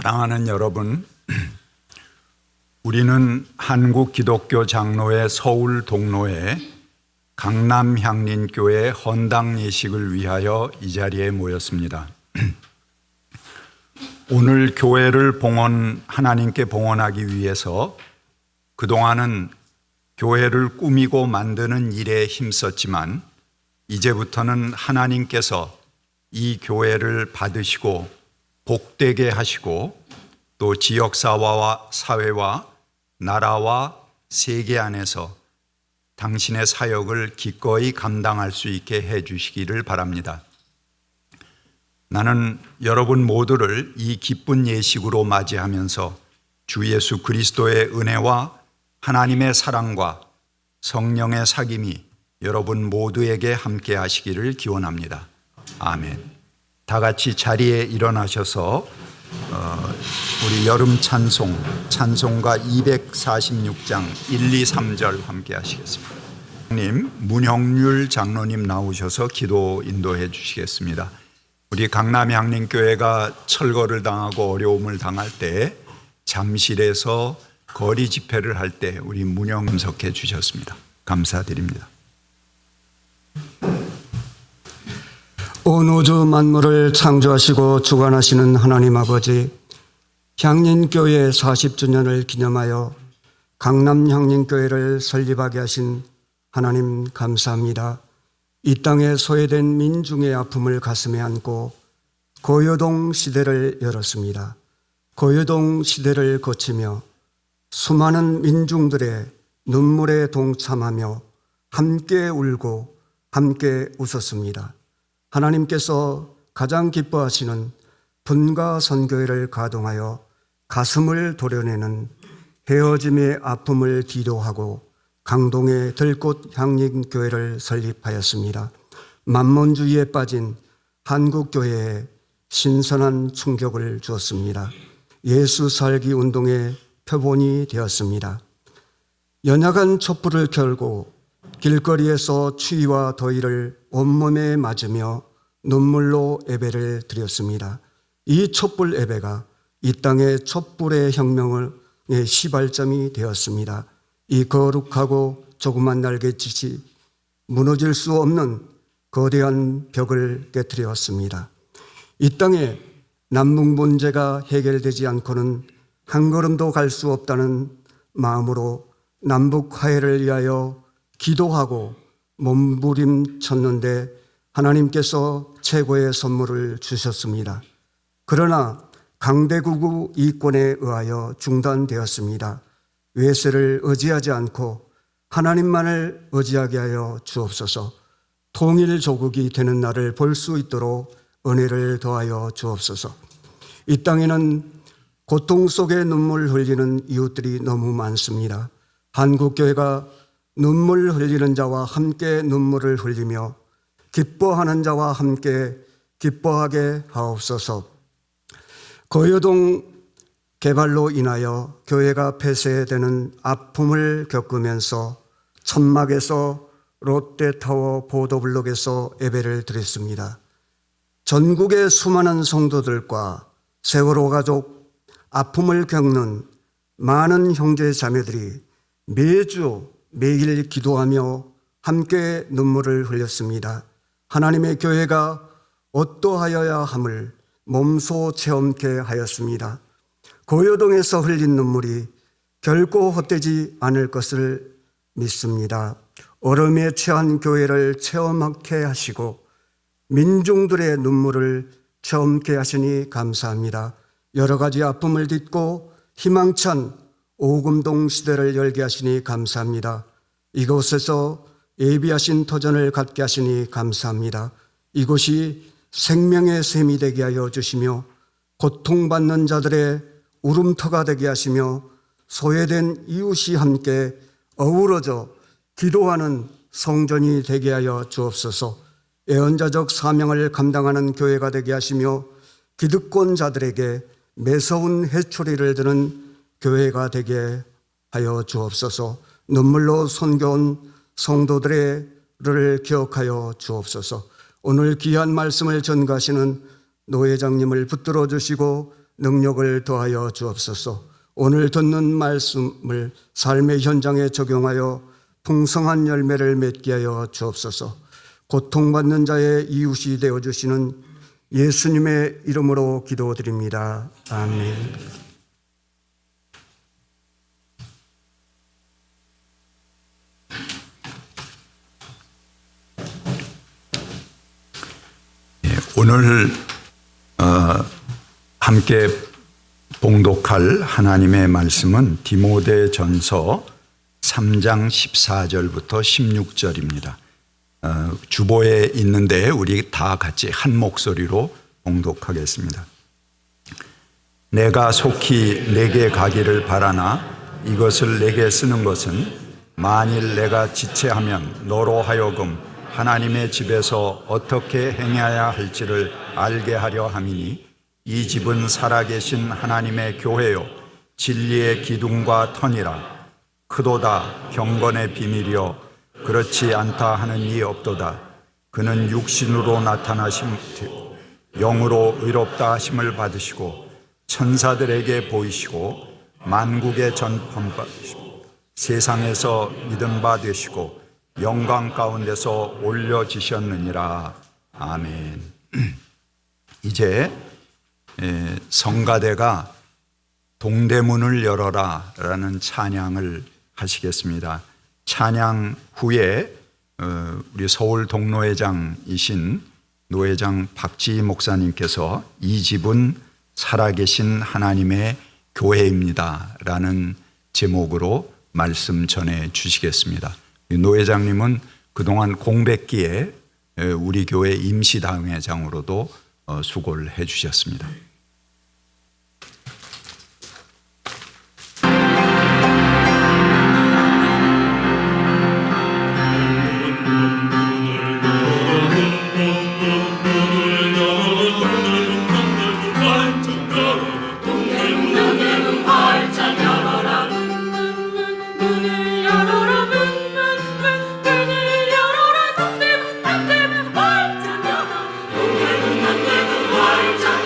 사랑하는 여러분, 우리는 한국 기독교 장로회 서울 동로회 강남향린교회 헌당 예식을 위하여 이 자리에 모였습니다. 오늘 교회를 하나님께 봉헌하기 위해서 그동안은 교회를 꾸미고 만드는 일에 힘썼지만 이제부터는 하나님께서 이 교회를 받으시고 복되게 하시고 또 지역사회와 나라와 세계 안에서 당신의 사역을 기꺼이 감당할 수 있게 해 주시기를 바랍니다. 나는 여러분 모두를 이 기쁜 예식으로 맞이하면서 주 예수 그리스도의 은혜와 하나님의 사랑과 성령의 사귐이 여러분 모두에게 함께 하시기를 기원합니다. 아멘. 다 같이 자리에 일어나셔서 우리 여름 찬송가 246장 1, 2, 3절 함께 하시겠습니다. 문형률 장로님 나오셔서 기도 인도해 주시겠습니다. 우리 강남향린교회가 철거를 당하고 어려움을 당할 때 잠실에서 거리 집회를 할 때 우리 문형 참석해 주셨습니다. 감사드립니다. 온 우주 만물을 창조하시고 주관하시는 하나님 아버지, 향린교회 40주년을 기념하여 강남향린교회를 설립하게 하신 하나님 감사합니다. 이 땅에 소외된 민중의 아픔을 가슴에 안고 고요동 시대를 열었습니다. 고요동 시대를 거치며 수많은 민중들의 눈물에 동참하며 함께 울고 함께 웃었습니다. 하나님께서 가장 기뻐하시는 분가 선교회를 가동하여 가슴을 도려내는 헤어짐의 아픔을 뒤로하고 강동의 들꽃 향린교회를 설립하였습니다. 만몬주의에 빠진 한국교회에 신선한 충격을 주었습니다. 예수 살기 운동의 표본이 되었습니다. 연약한 촛불을 켜고 길거리에서 추위와 더위를 온몸에 맞으며 눈물로 예배를 드렸습니다. 이 촛불 예배가 이 땅의 촛불의 혁명의 시발점이 되었습니다. 이 거룩하고 조그만 날갯짓이 무너질 수 없는 거대한 벽을 깨트렸습니다. 이 땅에 남북 문제가 해결되지 않고는 한 걸음도 갈 수 없다는 마음으로 남북 화해를 위하여 기도하고 몸부림쳤는데 하나님께서 최고의 선물을 주셨습니다. 그러나 강대국의 이권에 의하여 중단되었습니다. 외세를 의지하지 않고 하나님만을 의지하게 하여 주옵소서. 통일조국이 되는 날을 볼 수 있도록 은혜를 더하여 주옵소서. 이 땅에는 고통 속에 눈물 흘리는 이웃들이 너무 많습니다. 한국교회가 눈물 흘리는 자와 함께 눈물을 흘리며 기뻐하는 자와 함께 기뻐하게 하옵소서. 고요동 개발로 인하여 교회가 폐쇄되는 아픔을 겪으면서 천막에서 롯데타워 보도블록에서 예배를 드렸습니다. 전국의 수많은 성도들과 세월호 가족 아픔을 겪는 많은 형제 자매들이 매일 기도하며 함께 눈물을 흘렸습니다. 하나님의 교회가 어떠하여야 함을 몸소 체험케 하였습니다. 고요동에서 흘린 눈물이 결코 헛되지 않을 것을 믿습니다. 얼음에 취한 교회를 체험하게 하시고 민중들의 눈물을 체험케 하시니 감사합니다. 여러 가지 아픔을 딛고 희망찬 오금동 시대를 열게 하시니 감사합니다. 이곳에서 예비하신 터전을 갖게 하시니 감사합니다. 이곳이 생명의 샘이 되게 하여 주시며 고통받는 자들의 울음터가 되게 하시며 소외된 이웃이 함께 어우러져 기도하는 성전이 되게 하여 주옵소서. 애언자적 사명을 감당하는 교회가 되게 하시며 기득권자들에게 매서운 회초리를 드는 교회가 되게 하여 주옵소서. 눈물로 선교온 성도들을 기억하여 주옵소서. 오늘 귀한 말씀을 전가하시는 노회장님을 붙들어 주시고 능력을 더하여 주옵소서. 오늘 듣는 말씀을 삶의 현장에 적용하여 풍성한 열매를 맺게 하여 주옵소서. 고통받는 자의 이웃이 되어주시는 예수님의 이름으로 기도드립니다. 아멘. 오늘 함께 봉독할 하나님의 말씀은 디모데전서 3장 14절부터 16절입니다. 주보에 있는데 우리 다 같이 한 목소리로 봉독하겠습니다. 내가 속히 내게 가기를 바라나 이것을 내게 쓰는 것은 만일 내가 지체하면 너로 하여금 하나님의 집에서 어떻게 행해야 할지를 알게 하려 함이니 이 집은 살아계신 하나님의 교회요 진리의 기둥과 터니라. 크도다 경건의 비밀이여 그렇지 않다 하는 이 없도다. 그는 육신으로 나타나심 영으로 의롭다 하심을 받으시고 천사들에게 보이시고 만국에 전파하시고 세상에서 믿음 바 되시고 영광 가운데서 올려지셨느니라. 아멘. 이제 성가대가 동대문을 열어라 라는 찬양을 하시겠습니다. 찬양 후에 우리 서울 동노회장이신 노회장 박지희 목사님께서 이 집은 살아계신 하나님의 교회입니다 라는 제목으로 말씀 전해 주시겠습니다. 노 회장님은 그동안 공백기에 우리 교회 임시당회장으로도 수고를 해 주셨습니다.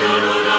열어라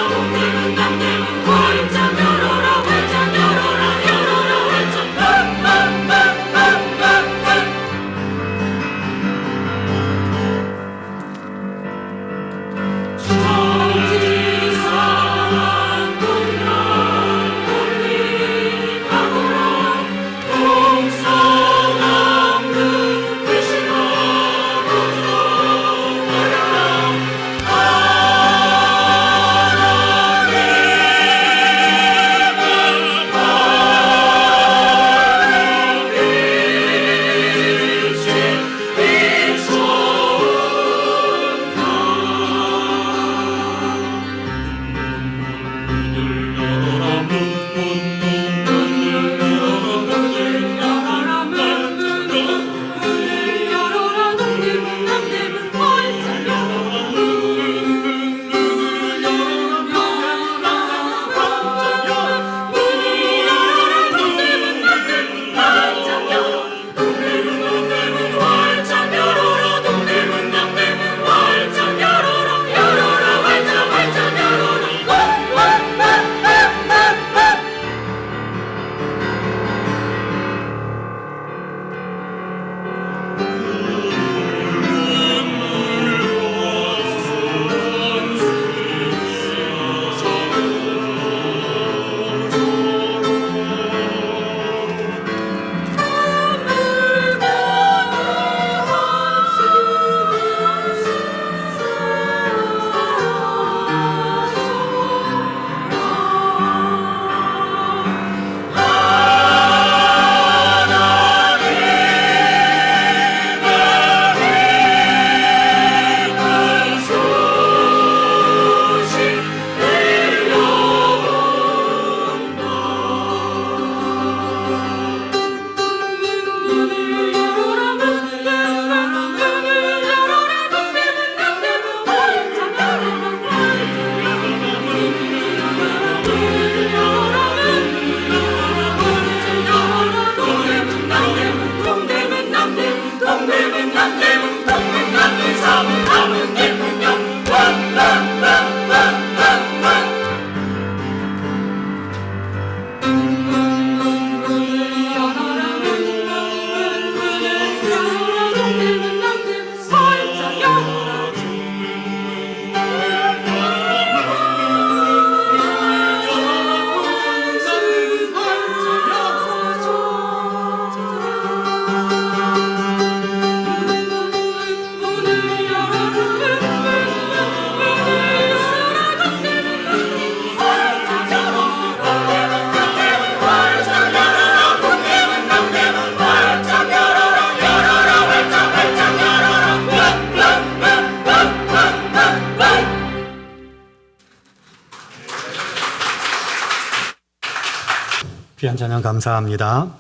귀한 찬양 감사합니다.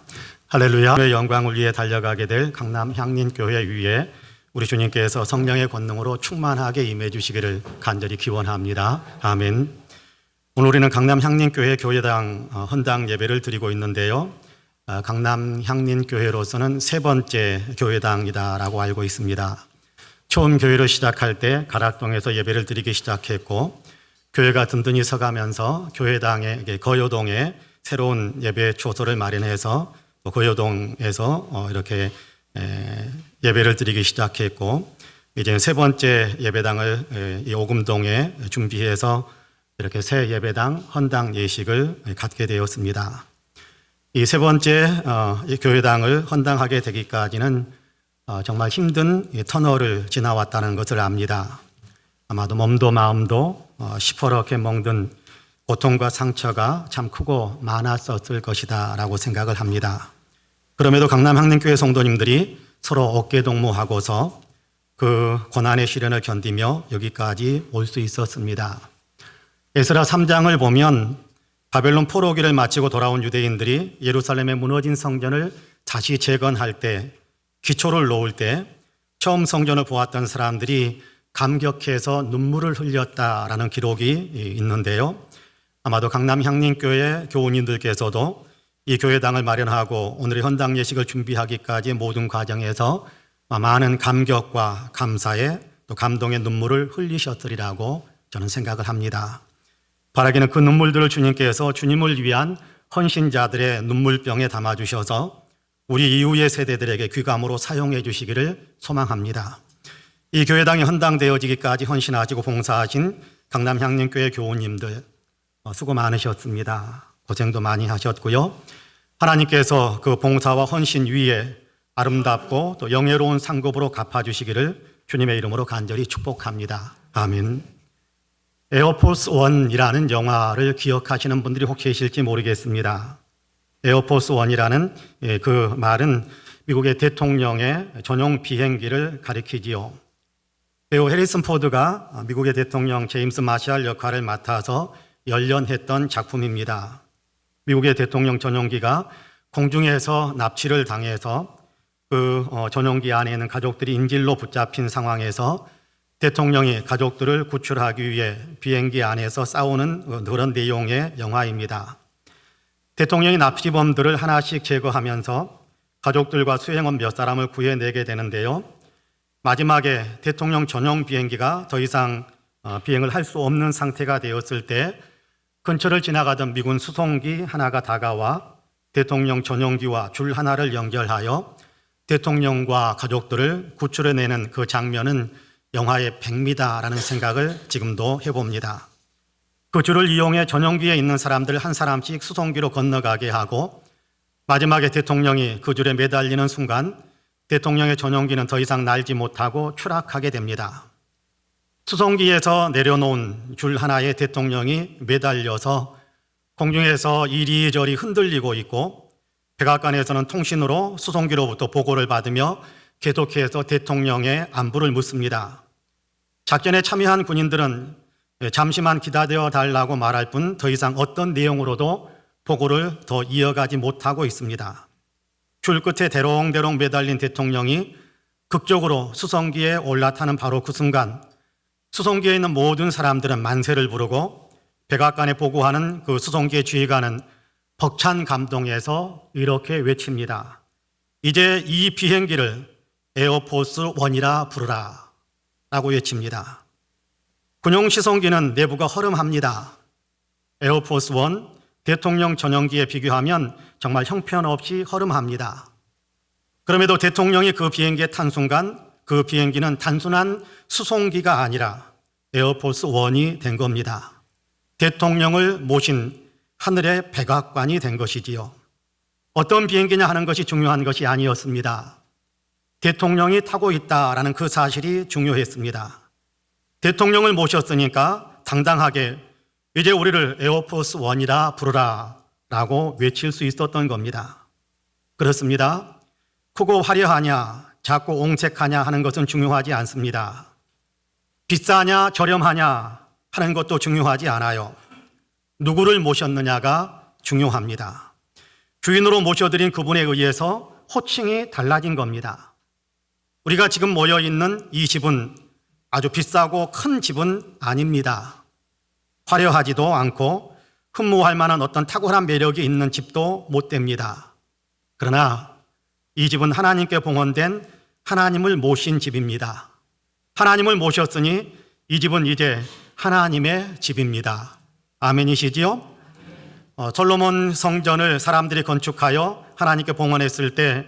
할렐루야. 영광을 위해 달려가게 될 강남 향림교회 위에 우리 주님께서 성령의 권능으로 충만하게 임해 주시기를 간절히 기원합니다. 아멘. 오늘 우리는 강남 향림교회 교회당 헌당 예배를 드리고 있는데요. 강남 향림교회로서는 세 번째 교회당이다라고 알고 있습니다. 처음 교회를 시작할 때 가락동에서 예배를 드리기 시작했고, 교회가 든든히 서가면서 교회당의 거요동에 새로운 예배 초소를 마련해서 또 거요동에서 이렇게 예배를 드리기 시작했고, 이제 세 번째 예배당을 이 오금동에 준비해서 이렇게 새 예배당 헌당 예식을 갖게 되었습니다. 이 세 번째 교회당을 헌당하게 되기까지는 정말 힘든 터널을 지나왔다는 것을 압니다. 아마도 몸도 마음도 시퍼렇게 멍든 고통과 상처가 참 크고 많았었을 것이다 라고 생각을 합니다. 그럼에도 강남 향림교회 성도님들이 서로 어깨동무하고서 그 고난의 시련을 견디며 여기까지 올 수 있었습니다. 에스라 3장을 보면 바벨론 포로기를 마치고 돌아온 유대인들이 예루살렘의 무너진 성전을 다시 재건할 때, 기초를 놓을 때 처음 성전을 보았던 사람들이 감격해서 눈물을 흘렸다라는 기록이 있는데요. 아마도 강남 향림교회 교우님들께서도 이 교회당을 마련하고 오늘의 헌당 예식을 준비하기까지 모든 과정에서 많은 감격과 감사에 또 감동의 눈물을 흘리셨으리라고 저는 생각을 합니다. 바라기는 그 눈물들을 주님께서 주님을 위한 헌신자들의 눈물병에 담아주셔서 우리 이후의 세대들에게 귀감으로 사용해 주시기를 소망합니다. 이 교회당이 헌당되어지기까지 헌신하시고 봉사하신 강남 향림교회 교우님들 수고 많으셨습니다. 고생도 많이 하셨고요. 하나님께서 그 봉사와 헌신 위에 아름답고 또 영예로운 상급으로 갚아주시기를 주님의 이름으로 간절히 축복합니다. 아멘. 에어포스 원이라는 영화를 기억하시는 분들이 혹 계실지 모르겠습니다. 에어포스 원이라는 그 말은 미국의 대통령의 전용 비행기를 가리키지요. 배우 해리슨 포드가 미국의 대통령 제임스 마샬 역할을 맡아서 연련했던 작품입니다. 미국의 대통령 전용기가 공중에서 납치를 당해서 그 전용기 안에 있는 가족들이 인질로 붙잡힌 상황에서 대통령이 가족들을 구출하기 위해 비행기 안에서 싸우는 그런 내용의 영화입니다. 대통령이 납치범들을 하나씩 제거하면서 가족들과 수행원 몇 사람을 구해내게 되는데요. 마지막에 대통령 전용 비행기가 더 이상 비행을 할 수 없는 상태가 되었을 때 근처를 지나가던 미군 수송기 하나가 다가와 대통령 전용기와 줄 하나를 연결하여 대통령과 가족들을 구출해내는 그 장면은 영화의 백미다라는 생각을 지금도 해봅니다. 그 줄을 이용해 전용기에 있는 사람들 한 사람씩 수송기로 건너가게 하고 마지막에 대통령이 그 줄에 매달리는 순간 대통령의 전용기는 더 이상 날지 못하고 추락하게 됩니다. 수송기에서 내려놓은 줄 하나에 대통령이 매달려서 공중에서 이리저리 흔들리고 있고 백악관에서는 통신으로 수송기로부터 보고를 받으며 계속해서 대통령의 안부를 묻습니다. 작전에 참여한 군인들은 잠시만 기다려 달라고 말할 뿐 더 이상 어떤 내용으로도 보고를 더 이어가지 못하고 있습니다. 줄 끝에 대롱대롱 매달린 대통령이 극적으로 수송기에 올라타는 바로 그 순간 수송기에 있는 모든 사람들은 만세를 부르고 백악관에 보고하는 그 수송기의 지휘관은 벅찬 감동에서 이렇게 외칩니다. 이제 이 비행기를 에어포스 원이라 부르라 라고 외칩니다. 군용 시송기는 내부가 허름합니다. 에어포스 원, 대통령 전용기에 비교하면 정말 형편없이 허름합니다. 그럼에도 대통령이 그 비행기에 탄 순간 그 비행기는 단순한 수송기가 아니라 에어포스 원이 된 겁니다. 대통령을 모신 하늘의 백악관이 된 것이지요. 어떤 비행기냐 하는 것이 중요한 것이 아니었습니다. 대통령이 타고 있다라는 그 사실이 중요했습니다. 대통령을 모셨으니까 당당하게 이제 우리를 에어포스 원이라 부르라 라고 외칠 수 있었던 겁니다. 그렇습니다. 크고 화려하냐, 작고 옹색하냐 하는 것은 중요하지 않습니다. 비싸냐, 저렴하냐 하는 것도 중요하지 않아요. 누구를 모셨느냐가 중요합니다. 주인으로 모셔드린 그분에 의해서 호칭이 달라진 겁니다. 우리가 지금 모여있는 이 집은 아주 비싸고 큰 집은 아닙니다. 화려하지도 않고 흠모할 만한 어떤 탁월한 매력이 있는 집도 못 됩니다. 그러나 이 집은 하나님께 봉헌된 하나님을 모신 집입니다. 하나님을 모셨으니 이 집은 이제 하나님의 집입니다. 아멘이시지요? 솔로몬 성전을 사람들이 건축하여 하나님께 봉헌했을 때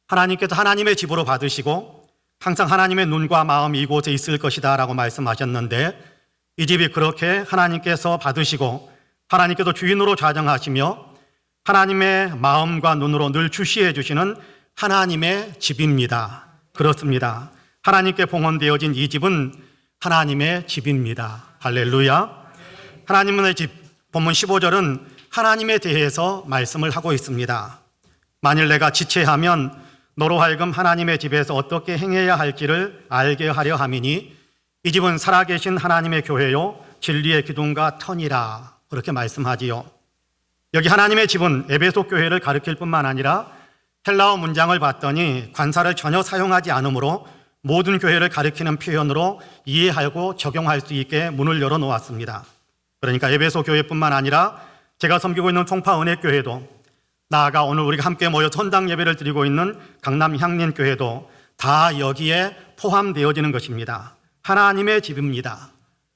하나님께서 하나님의 집으로 받으시고 항상 하나님의 눈과 마음이 이곳에 있을 것이다 라고 말씀하셨는데 이 집이 그렇게 하나님께서 받으시고 하나님께서 주인으로 좌정하시며 하나님의 마음과 눈으로 늘 주시해 주시는 하나님의 집입니다. 그렇습니다. 하나님께 봉헌되어진 이 집은 하나님의 집입니다. 할렐루야. 하나님의 집, 본문 15절은 하나님에 대해서 말씀을 하고 있습니다. 만일 내가 지체하면 너로 하여금 하나님의 집에서 어떻게 행해야 할지를 알게 하려 함이니 이 집은 살아계신 하나님의 교회요 진리의 기둥과 터니라 그렇게 말씀하지요. 여기 하나님의 집은 에베소 교회를 가리킬 뿐만 아니라 헬라어 문장을 봤더니 관사를 전혀 사용하지 않으므로 모든 교회를 가리키는 표현으로 이해하고 적용할 수 있게 문을 열어놓았습니다. 그러니까 에베소 교회뿐만 아니라 제가 섬기고 있는 송파은혜교회도 나아가 오늘 우리가 함께 모여 선당 예배를 드리고 있는 강남 향린교회도 다 여기에 포함되어지는 것입니다. 하나님의 집입니다.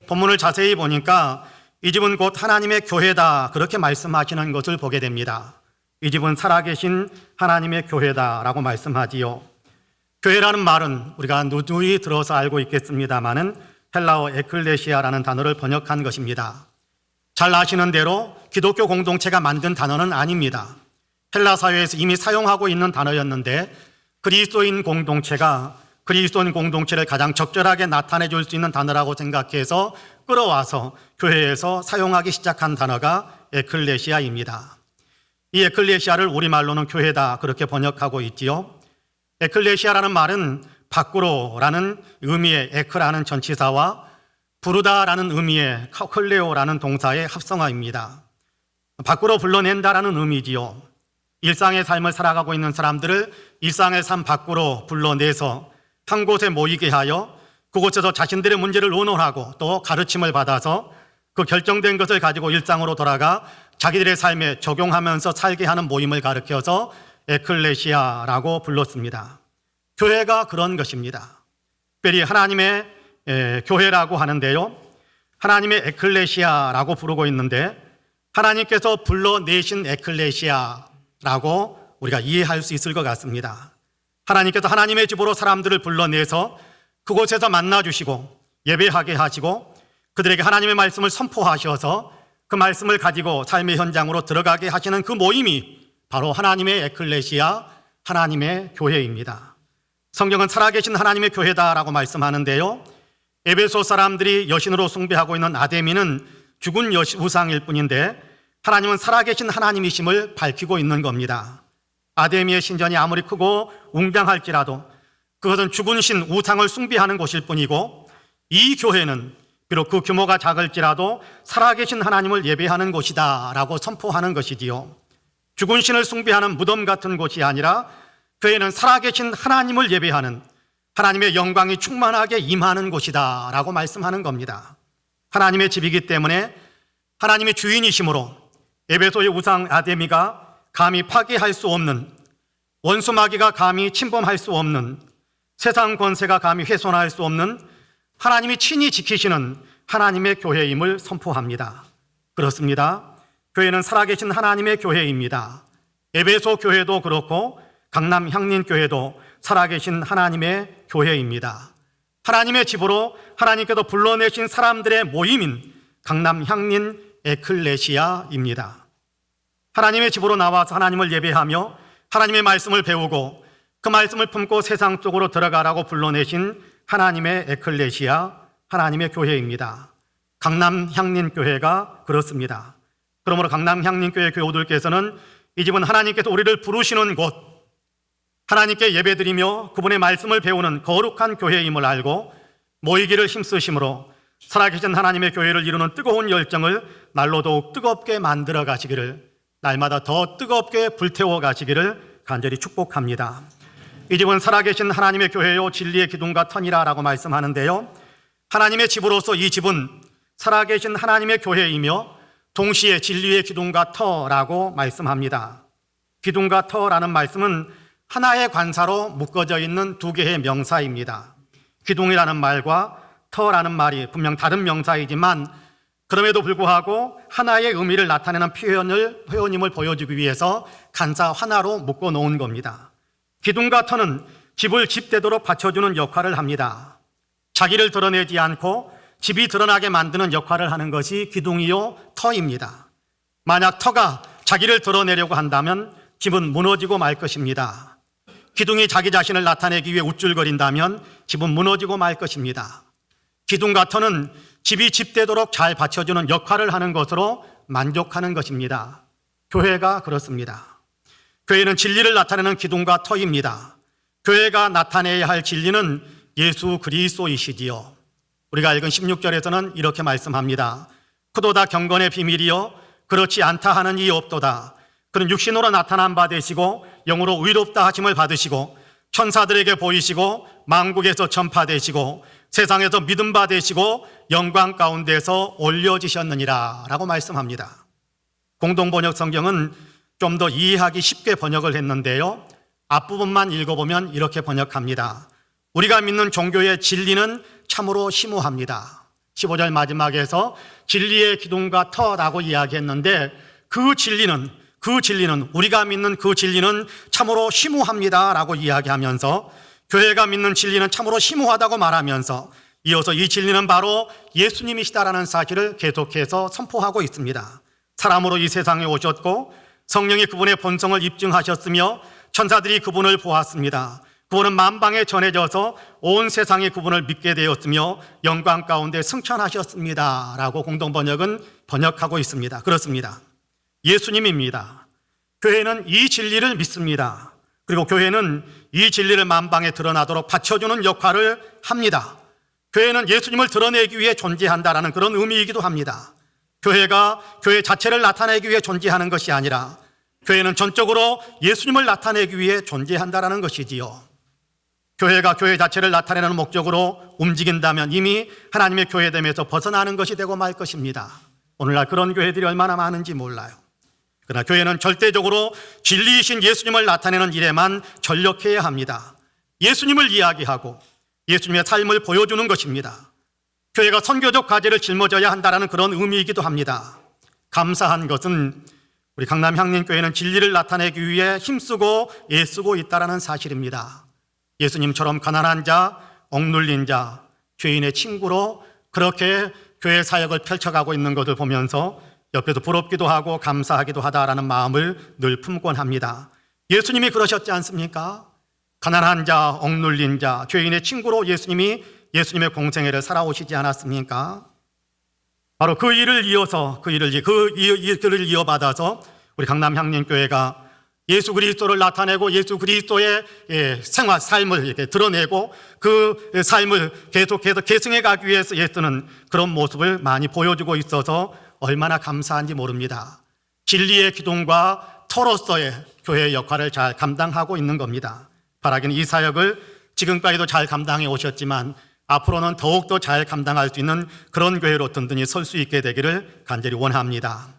본문을 자세히 보니까 이 집은 곧 하나님의 교회다 그렇게 말씀하시는 것을 보게 됩니다. 이 집은 살아계신 하나님의 교회다라고 말씀하지요. 교회라는 말은 우리가 누누이 들어서 알고 있겠습니다마는 헬라어 에클레시아라는 단어를 번역한 것입니다. 잘 아시는 대로 기독교 공동체가 만든 단어는 아닙니다. 헬라 사회에서 이미 사용하고 있는 단어였는데 그리스도인 공동체가 그리스도인 공동체를 가장 적절하게 나타내 줄 수 있는 단어라고 생각해서 끌어와서 교회에서 사용하기 시작한 단어가 에클레시아입니다. 이 에클레시아를 우리말로는 교회다 그렇게 번역하고 있지요. 에클레시아라는 말은 밖으로라는 의미의 에크라는 전치사와 부르다라는 의미의 카클레오라는 동사의 합성어입니다. 밖으로 불러낸다라는 의미지요. 일상의 삶을 살아가고 있는 사람들을 일상의 삶 밖으로 불러내서 한 곳에 모이게 하여 그곳에서 자신들의 문제를 의논하고 또 가르침을 받아서 그 결정된 것을 가지고 일상으로 돌아가 자기들의 삶에 적용하면서 살게 하는 모임을 가르쳐서 에클레시아라고 불렀습니다. 교회가 그런 것입니다. 특별히 하나님의 교회라고 하는데요. 하나님의 에클레시아라고 부르고 있는데 하나님께서 불러내신 에클레시아라고 우리가 이해할 수 있을 것 같습니다. 하나님께서 하나님의 집으로 사람들을 불러내서 그곳에서 만나주시고 예배하게 하시고 그들에게 하나님의 말씀을 선포하셔서 그 말씀을 가지고 삶의 현장으로 들어가게 하시는 그 모임이 바로 하나님의 에클레시아, 하나님의 교회입니다. 성경은 살아계신 하나님의 교회다라고 말씀하는데요. 에베소 사람들이 여신으로 숭배하고 있는 아데미는 죽은 우상일 뿐인데 하나님은 살아계신 하나님이심을 밝히고 있는 겁니다. 아데미의 신전이 아무리 크고 웅장할지라도 그것은 죽은 신 우상을 숭배하는 곳일 뿐이고 이 교회는 비록 그 규모가 작을지라도 살아계신 하나님을 예배하는 곳이다 라고 선포하는 것이지요. 죽은 신을 숭배하는 무덤 같은 곳이 아니라 교회는 살아계신 하나님을 예배하는 하나님의 영광이 충만하게 임하는 곳이다 라고 말씀하는 겁니다. 하나님의 집이기 때문에 하나님의 주인이심으로 에베소의 우상 아데미가 감히 파괴할 수 없는, 원수 마귀가 감히 침범할 수 없는, 세상 권세가 감히 훼손할 수 없는 하나님이 친히 지키시는 하나님의 교회임을 선포합니다. 그렇습니다. 교회는 살아계신 하나님의 교회입니다. 에베소 교회도 그렇고 강남 향린교회도 살아계신 하나님의 교회입니다. 하나님의 집으로 하나님께서 불러내신 사람들의 모임인 강남 향린 에클레시아입니다. 하나님의 집으로 나와서 하나님을 예배하며 하나님의 말씀을 배우고 그 말씀을 품고 세상 속으로 들어가라고 불러내신 하나님의 에클레시아, 하나님의 교회입니다. 강남 향린교회가 그렇습니다. 그러므로 강남 향린교회 교우들께서는 이 집은 하나님께서 우리를 부르시는 곳, 하나님께 예배드리며 그분의 말씀을 배우는 거룩한 교회임을 알고 모이기를 힘쓰심으로 살아계신 하나님의 교회를 이루는 뜨거운 열정을 날로 더욱 뜨겁게 만들어 가시기를, 날마다 더 뜨겁게 불태워 가시기를 간절히 축복합니다. 이 집은 살아계신 하나님의 교회요 진리의 기둥과 터니라라고 말씀하는데요, 하나님의 집으로서 이 집은 살아계신 하나님의 교회이며 동시에 진리의 기둥과 터라고 말씀합니다. 기둥과 터라는 말씀은 하나의 관사로 묶어져 있는 두 개의 명사입니다. 기둥이라는 말과 터라는 말이 분명 다른 명사이지만 그럼에도 불구하고 하나의 의미를 나타내는 표현임을 보여주기 위해서 간사 하나로 묶어 놓은 겁니다. 기둥과 터는 집을 집되도록 받쳐주는 역할을 합니다. 자기를 드러내지 않고 집이 드러나게 만드는 역할을 하는 것이 기둥이요 터입니다. 만약 터가 자기를 드러내려고 한다면 집은 무너지고 말 것입니다. 기둥이 자기 자신을 나타내기 위해 우쭐거린다면 집은 무너지고 말 것입니다. 기둥과 터는 집이 집되도록 잘 받쳐주는 역할을 하는 것으로 만족하는 것입니다. 교회가 그렇습니다. 교회는 진리를 나타내는 기둥과 터입니다. 교회가 나타내야 할 진리는 예수 그리스도이시지요. 우리가 읽은 16절에서는 이렇게 말씀합니다. 그도다 경건의 비밀이요 그렇지 않다 하는 이 없도다. 그는 육신으로 나타난 바 되시고 영으로 의롭다 하심을 받으시고 천사들에게 보이시고 만국에서 전파되시고 세상에서 믿음 바 되시고 영광 가운데서 올려지셨느니라 라고 말씀합니다. 공동번역 성경은 좀 더 이해하기 쉽게 번역을 했는데요, 앞부분만 읽어보면 이렇게 번역합니다. 우리가 믿는 종교의 진리는 참으로 심오합니다. 15절 마지막에서 진리의 기둥과 터라고 이야기했는데 그 진리는 우리가 믿는 그 진리는 참으로 심오합니다 라고 이야기하면서 교회가 믿는 진리는 참으로 심오하다고 말하면서 이어서 이 진리는 바로 예수님이시다라는 사실을 계속해서 선포하고 있습니다. 사람으로 이 세상에 오셨고 성령이 그분의 본성을 입증하셨으며 천사들이 그분을 보았습니다. 그분은 만방에 전해져서 온 세상이 그분을 믿게 되었으며 영광 가운데 승천하셨습니다 라고 공동번역은 번역하고 있습니다. 그렇습니다. 예수님입니다. 교회는 이 진리를 믿습니다. 그리고 교회는 이 진리를 만방에 드러나도록 받쳐주는 역할을 합니다. 교회는 예수님을 드러내기 위해 존재한다라는 그런 의미이기도 합니다. 교회가 교회 자체를 나타내기 위해 존재하는 것이 아니라 교회는 전적으로 예수님을 나타내기 위해 존재한다라는 것이지요. 교회가 교회 자체를 나타내는 목적으로 움직인다면 이미 하나님의 교회됨에서 벗어나는 것이 되고 말 것입니다. 오늘날 그런 교회들이 얼마나 많은지 몰라요. 그러나 교회는 절대적으로 진리이신 예수님을 나타내는 일에만 전력해야 합니다. 예수님을 이야기하고 예수님의 삶을 보여주는 것입니다. 교회가 선교적 과제를 짊어져야 한다는 그런 의미이기도 합니다. 감사한 것은 우리 강남 향림교회는 진리를 나타내기 위해 힘쓰고 애쓰고 있다는 사실입니다. 예수님처럼 가난한 자, 억눌린 자, 죄인의 친구로 그렇게 교회 사역을 펼쳐가고 있는 것을 보면서 옆에서 부럽기도 하고 감사하기도 하다라는 마음을 늘 품곤 합니다. 예수님이 그러셨지 않습니까? 가난한 자, 억눌린 자, 죄인의 친구로 예수님이 예수님의 공생애를 살아오시지 않았습니까? 바로 그 일을 이어서 그 일을 이어받아서 우리 강남 향림교회가 예수 그리스도를 나타내고 예수 그리스도의 생활, 삶을 이렇게 드러내고 그 삶을 계속해서 계승해 가기 위해서 애쓰는 그런 모습을 많이 보여주고 있어서 얼마나 감사한지 모릅니다. 진리의 기둥과 터로서의 교회의 역할을 잘 감당하고 있는 겁니다. 바라기는 이 사역을 지금까지도 잘 감당해 오셨지만 앞으로는 더욱더 잘 감당할 수 있는 그런 교회로 든든히 설 수 있게 되기를 간절히 원합니다.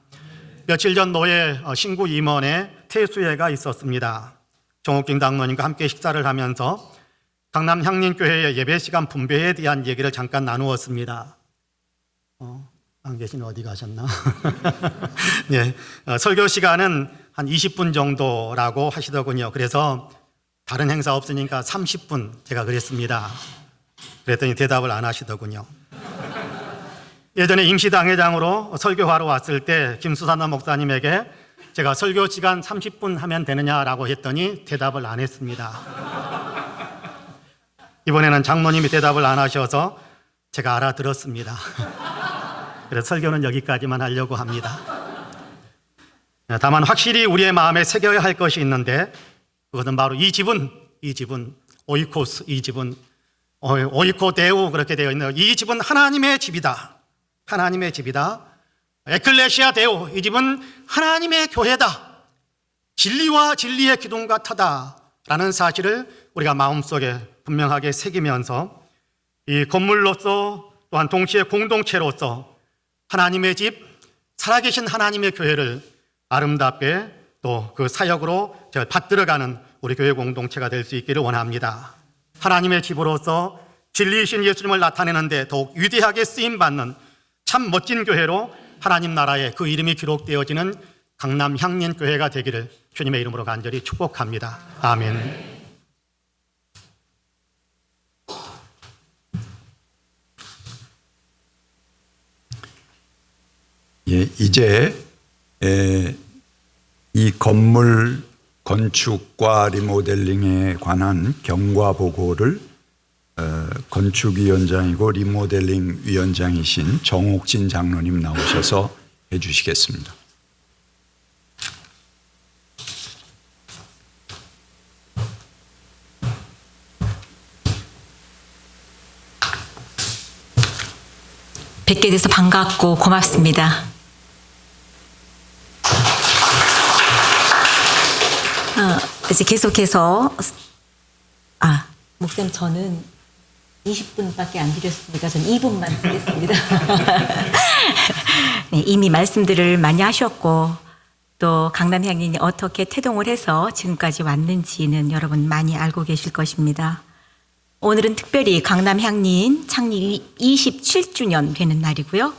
며칠 전 노예 신구 임원의 퇴수회가 있었습니다. 정옥ging 당론님과 함께 식사를 하면서 강남 향림교회의 예배 시간 분배에 대한 얘기를 잠깐 나누었습니다. 안 계신 어디 가셨나? 네, 설교 시간은 한 20분 정도라고 하시더군요. 그래서 다른 행사 없으니까 30분 제가 그랬습니다. 그랬더니 대답을 안 하시더군요. 예전에 임시당회장으로 설교하러 왔을 때 김수산나 목사님에게 제가 설교 시간 30분 하면 되느냐라고 했더니 대답을 안 했습니다. 이번에는 장로님이 대답을 안 하셔서 제가 알아들었습니다. 그래서 설교는 여기까지만 하려고 합니다. 다만 확실히 우리의 마음에 새겨야 할 것이 있는데 그것은 바로 이 집은 오이코스, 이 집은 오이코데우 그렇게 되어 있네요. 이 집은 하나님의 집이다. 하나님의 집이다. 에클레시아 데우, 이 집은 하나님의 교회다. 진리와 진리의 기둥 같다라는 사실을 우리가 마음속에 분명하게 새기면서 이 건물로서 또한 동시에 공동체로서 하나님의 집, 살아계신 하나님의 교회를 아름답게 또 그 사역으로 받들어가는 우리 교회 공동체가 될 수 있기를 원합니다. 하나님의 집으로서 진리이신 예수님을 나타내는데 더욱 위대하게 쓰임받는 참 멋진 교회로 하나님 나라에 그 이름이 기록되어지는 강남 향린교회가 되기를 주님의 이름으로 간절히 축복합니다. 아멘. 예, 이제 이 건물 건축과 리모델링에 관한 경과 보고를 건축위원장이고 리모델링 위원장이신 정옥진 장로님 나오셔서 해주시겠습니다. 뵙게 돼서 반갑고 고맙습니다. 이제 계속해서 목사님 저는 20분밖에 안 드렸으니까 저는 2분만 쓰겠습니다. 네, 이미 말씀들을 많이 하셨고 또 강남 향린이 어떻게 태동을 해서 지금까지 왔는지는 여러분 많이 알고 계실 것입니다. 오늘은 특별히 강남 향린 창립 27주년 되는 날이고요.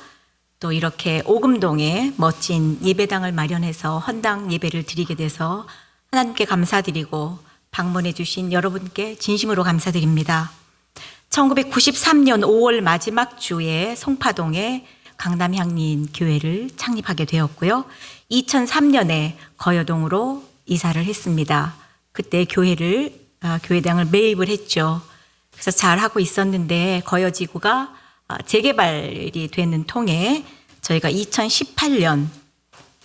또 이렇게 오금동에 멋진 예배당을 마련해서 헌당 예배를 드리게 돼서 하나님께 감사드리고 방문해 주신 여러분께 진심으로 감사드립니다. 1993년 5월 마지막 주에 송파동에 강남 향린 교회를 창립하게 되었고요. 2003년에 거여동으로 이사를 했습니다. 그때 교회당을 매입을 했죠. 그래서 잘하고 있었는데 거여지구가 재개발이 되는 통에 저희가 2018년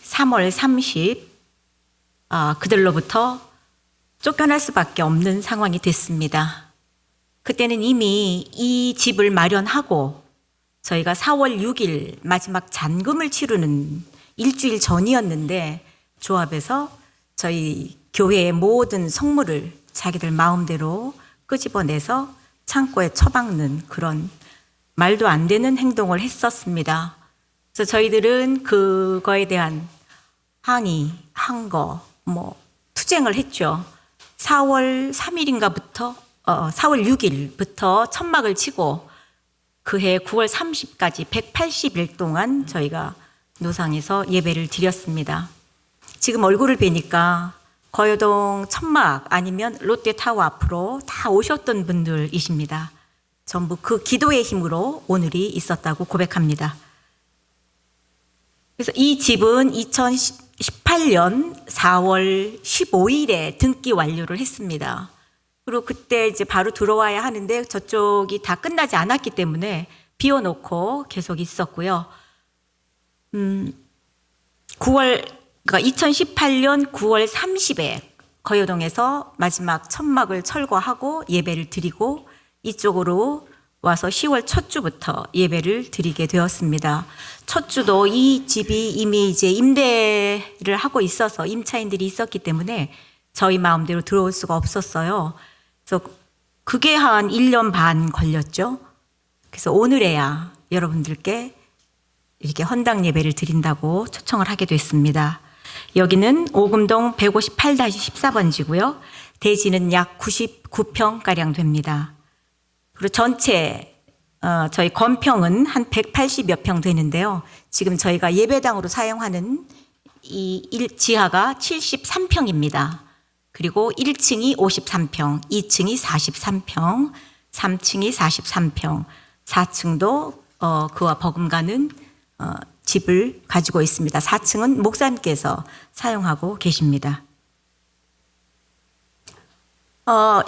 3월 30 그들로부터 쫓겨날 수밖에 없는 상황이 됐습니다. 그때는 이미 이 집을 마련하고 저희가 4월 6일 마지막 잔금을 치르는 일주일 전이었는데 조합에서 저희 교회의 모든 성물을 자기들 마음대로 끄집어내서 창고에 처박는 그런 말도 안 되는 행동을 했었습니다. 그래서 저희들은 그거에 대한 투쟁을 했죠. 4월 3일인가부터 4월 6일부터 천막을 치고 그해 9월 30일까지 180일 동안 저희가 노상에서 예배를 드렸습니다. 지금 얼굴을 뵈니까 거여동 천막 아니면 롯데타워 앞으로 다 오셨던 분들이십니다. 전부 그 기도의 힘으로 오늘이 있었다고 고백합니다. 그래서 이 집은 2018년 4월 15일에 등기 완료를 했습니다. 그리고 그때 이제 바로 들어와야 하는데 저쪽이 다 끝나지 않았기 때문에 비워놓고 계속 있었고요. 2018년 9월 30에 거여동에서 마지막 천막을 철거하고 예배를 드리고 이쪽으로 와서 10월 첫 주부터 예배를 드리게 되었습니다. 첫 주도 이 집이 이미 이제 임대를 하고 있어서 임차인들이 있었기 때문에 저희 마음대로 들어올 수가 없었어요. 그래서 그게 한 1년 반 걸렸죠. 그래서 오늘에야 여러분들께 이렇게 헌당 예배를 드린다고 초청을 하게 됐습니다. 여기는 오금동 158-14번지고요. 대지는 약 99평가량 됩니다. 그리고 전체 저희 건평은 한 180여 평 되는데요. 지금 저희가 예배당으로 사용하는 이 지하가 73평입니다. 그리고 1층이 53평, 2층이 43평, 3층이 43평, 4층도 그와 버금가는 집을 가지고 있습니다. 4층은 목사님께서 사용하고 계십니다.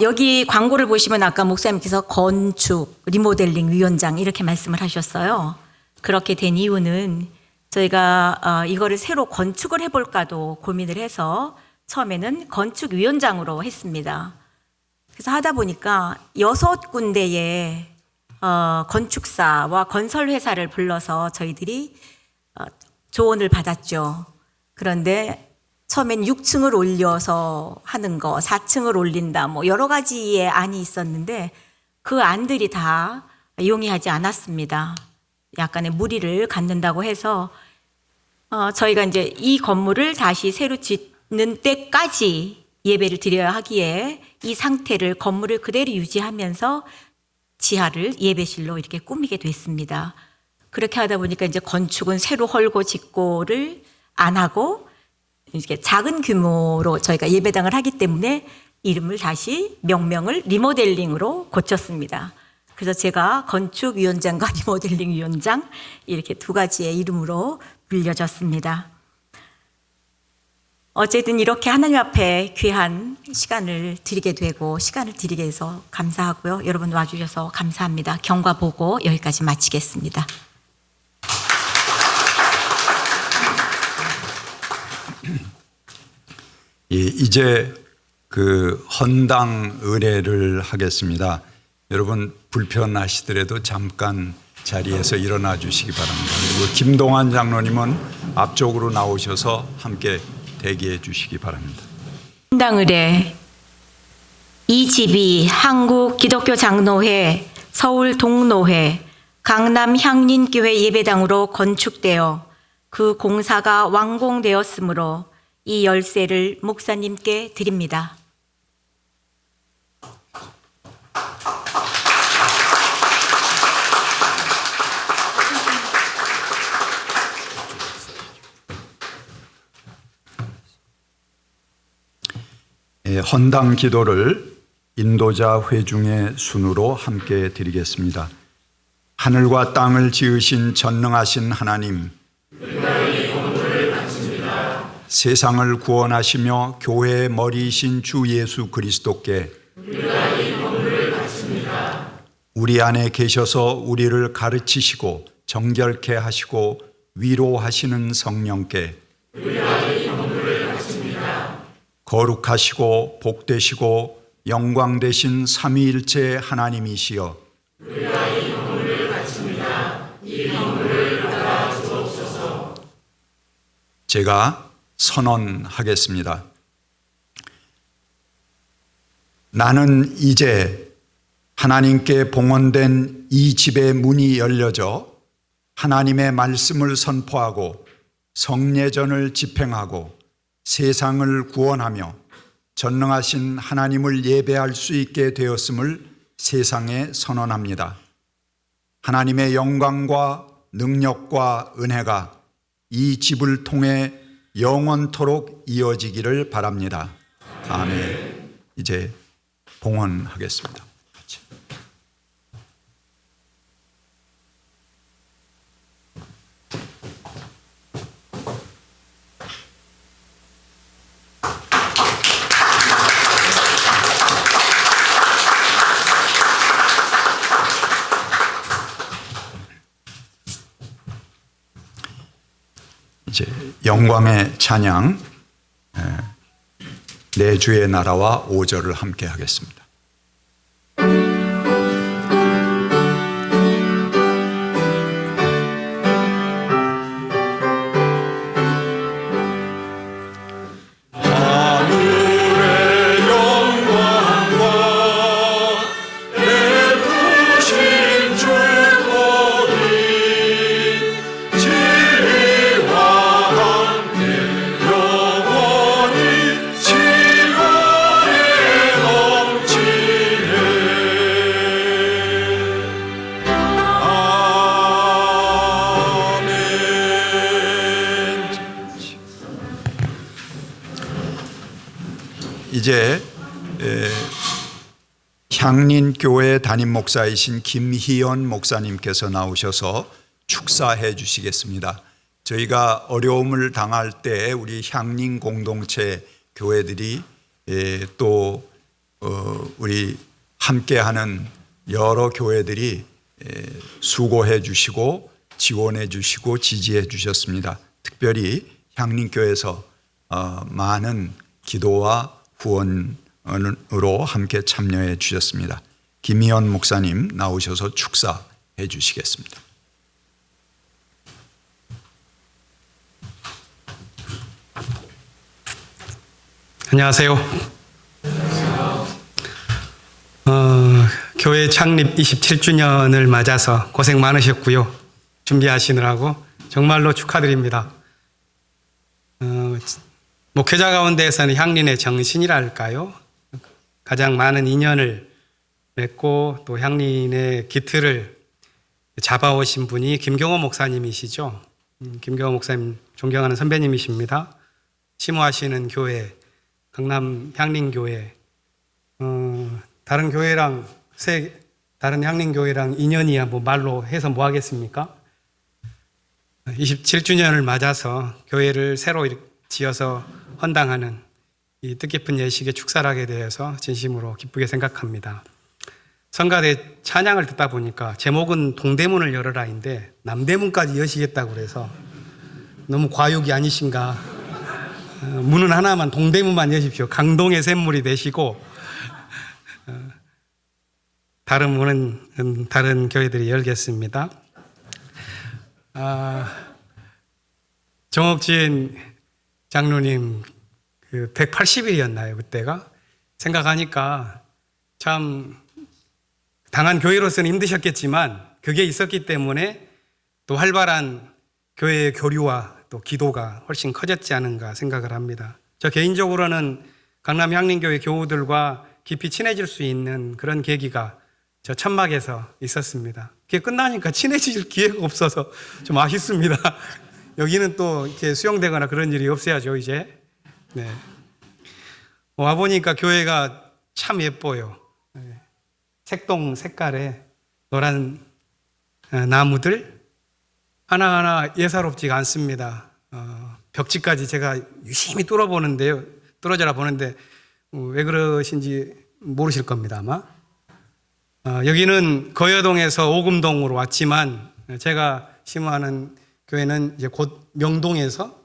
여기 광고를 보시면 아까 목사님께서 건축, 리모델링 위원장 이렇게 말씀을 하셨어요. 그렇게 된 이유는 저희가 이거를 새로 건축을 해볼까도 고민을 해서 처음에는 건축위원장으로 했습니다. 그래서 하다 보니까 6군데의 건축사와 건설회사를 불러서 저희들이 조언을 받았죠. 그런데 처음엔 6층을 올려서 하는 거, 4층을 올린다, 뭐 여러 가지의 안이 있었는데 그 안들이 다 용이하지 않았습니다. 약간의 무리를 갖는다고 해서 저희가 이제 이 건물을 다시 새로 짓는 때까지 예배를 드려야 하기에 이 상태를 건물을 그대로 유지하면서 지하를 예배실로 이렇게 꾸미게 됐습니다. 그렇게 하다 보니까 이제 건축은 새로 헐고 짓고를 안 하고 이렇게 작은 규모로 저희가 예배당을 하기 때문에 이름을 다시 명명을 리모델링으로 고쳤습니다. 그래서 제가 건축위원장과 리모델링 위원장 이렇게 두 가지의 이름으로 불려졌습니다. 어쨌든 이렇게 하나님 앞에 귀한 시간을 드리게 되고 시간을 드리게 해서 감사하고요. 여러분 와주셔서 감사합니다. 경과 보고 여기까지 마치겠습니다. 예, 이제 그 헌당 의례를 하겠습니다. 여러분 불편하시더라도 잠깐 자리에서 일어나 주시기 바랍니다. 그리고 김동환 장로님은 앞쪽으로 나오셔서 함께 대기해 주시기 바랍니다. 헌당 의례. 이 집이 한국 기독교 장로회, 서울 동로회, 강남 향린교회 예배당으로 건축되어 그 공사가 완공되었으므로 이 열쇠를 목사님께 드립니다. 헌당 기도를 인도자 회중의 순으로 함께 드리겠습니다. 하늘과 땅을 지으신 전능하신 하나님, 세상을 구원하시며 교회의 머리이신 주 예수 그리스도께 우리 안에 계셔서 우리를 가르치시고 정결케 하시고 위로하시는 성령께 거룩하시고 복되시고 영광되신 삼위일체 하나님이시여 제가 선언하겠습니다. 나는 이제 하나님께 봉헌된 이 집의 문이 열려져 하나님의 말씀을 선포하고 성례전을 집행하고 세상을 구원하며 전능하신 하나님을 예배할 수 있게 되었음을 세상에 선언합니다. 하나님의 영광과 능력과 은혜가 이 집을 통해 영원토록 이어지기를 바랍니다. 아멘. 이제 봉헌하겠습니다. 같이. 이제 영광의 찬양 내 주의 나라와 5절을 함께 하겠습니다. 이제 향린교회 담임 목사이신 김희연 목사님께서 나오셔서 축사해 주시겠습니다. 저희가 어려움을 당할 때 우리 향림 공동체 교회들이 또 우리 함께하는 여러 교회들이 수고해 주시고 지원해 주시고 지지해 주셨습니다. 특별히 향림교회에서 많은 기도와 후원으로 함께 참여해 주셨습니다. 김희연 목사님 나오셔서 축사해 주시겠습니다. 안녕하세요. 교회 창립 27주년을 맞아서 고생 많으셨고요. 준비하시느라고 정말로 축하드립니다. 목회자 가운데에서는 향린의 정신이랄까요? 가장 많은 인연을 맺고 또 향린의 기틀을 잡아오신 분이 김경호 목사님이시죠. 김경호 목사님 존경하는 선배님이십니다. 심호하시는 교회, 강남 향림교회, 다른 교회랑 다른 향림교회랑 인연이야 뭐 말로 해서 뭐 하겠습니까? 27주년을 맞아서 교회를 새로 지어서 헌당하는 이 뜻깊은 예식에 축사를 하게 되어서 진심으로 기쁘게 생각합니다. 성가대 찬양을 듣다 보니까 제목은 동대문을 열어라인데 남대문까지 여시겠다고 그래서 너무 과욕이 아니신가. 문은 하나만 동대문만 여십시오. 강동의 샘물이 되시고 다른 문은 다른 교회들이 열겠습니다. 정옥진 장로님 180일이었나요 그때가? 생각하니까 참 당한 교회로서는 힘드셨겠지만 그게 있었기 때문에 또 활발한 교회의 교류와 또 기도가 훨씬 커졌지 않은가 생각을 합니다. 저 개인적으로는 강남 향림교회 교우들과 깊이 친해질 수 있는 그런 계기가 저 천막에서 있었습니다. 그게 끝나니까 친해질 기회가 없어서 좀 아쉽습니다. 여기는 또 이렇게 수용되거나 그런 일이 없어야죠, 이제. 네. 와보니까 교회가 참 예뻐요. 색동 색깔의 노란 나무들 하나하나 예사롭지가 않습니다. 벽지까지 제가 유심히 뚫어져라 보는데 왜 그러신지 모르실 겁니다, 아마. 여기는 거여동에서 오금동으로 왔지만 제가 심호하는 교회는 이제 곧 명동에서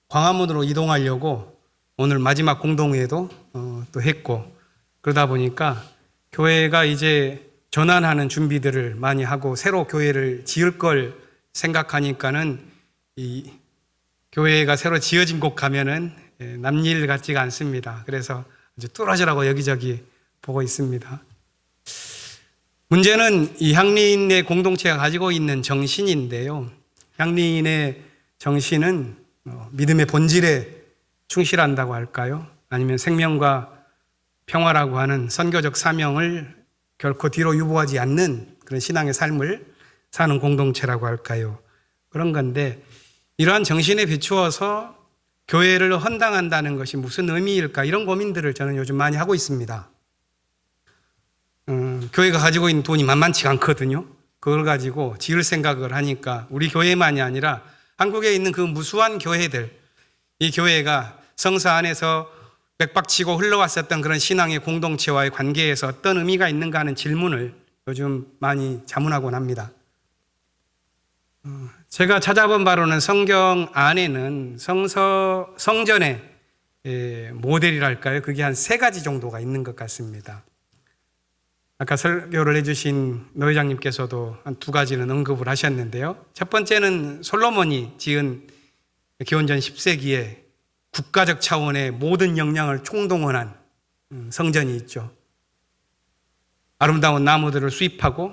광화문으로 이동하려고 오늘 마지막 공동회도 또 했고 그러다 보니까 교회가 이제 전환하는 준비들을 많이 하고 새로 교회를 지을 걸 생각하니까는 이 교회가 새로 지어진 곳 가면은 남일 같지가 않습니다. 그래서 아주 뚫어져라고 여기저기 보고 있습니다. 문제는 이 향린의 공동체가 가지고 있는 정신인데요. 향린의 정신은 믿음의 본질에 충실한다고 할까요? 아니면 생명과 평화라고 하는 선교적 사명을 결코 뒤로 유보하지 않는 그런 신앙의 삶을 사는 공동체라고 할까요? 그런 건데 이러한 정신에 비추어서 교회를 헌당한다는 것이 무슨 의미일까? 이런 고민들을 저는 요즘 많이 하고 있습니다. 교회가 가지고 있는 돈이 만만치가 않거든요. 그걸 가지고 지을 생각을 하니까 우리 교회만이 아니라 한국에 있는 그 무수한 교회들, 이 교회가 성사 안에서 맥박치고 흘러왔었던 그런 신앙의 공동체와의 관계에서 어떤 의미가 있는가 하는 질문을 요즘 많이 자문하곤 합니다. 제가 찾아본 바로는 성경 안에는 성전의 모델이랄까요? 그게 한 3가지 정도가 있는 것 같습니다. 아까 설교를 해주신 노 회장님께서도 한 2가지는 언급을 하셨는데요. 첫 번째는 솔로몬이 지은 기원전 10세기에 국가적 차원의 모든 역량을 총동원한 성전이 있죠. 아름다운 나무들을 수입하고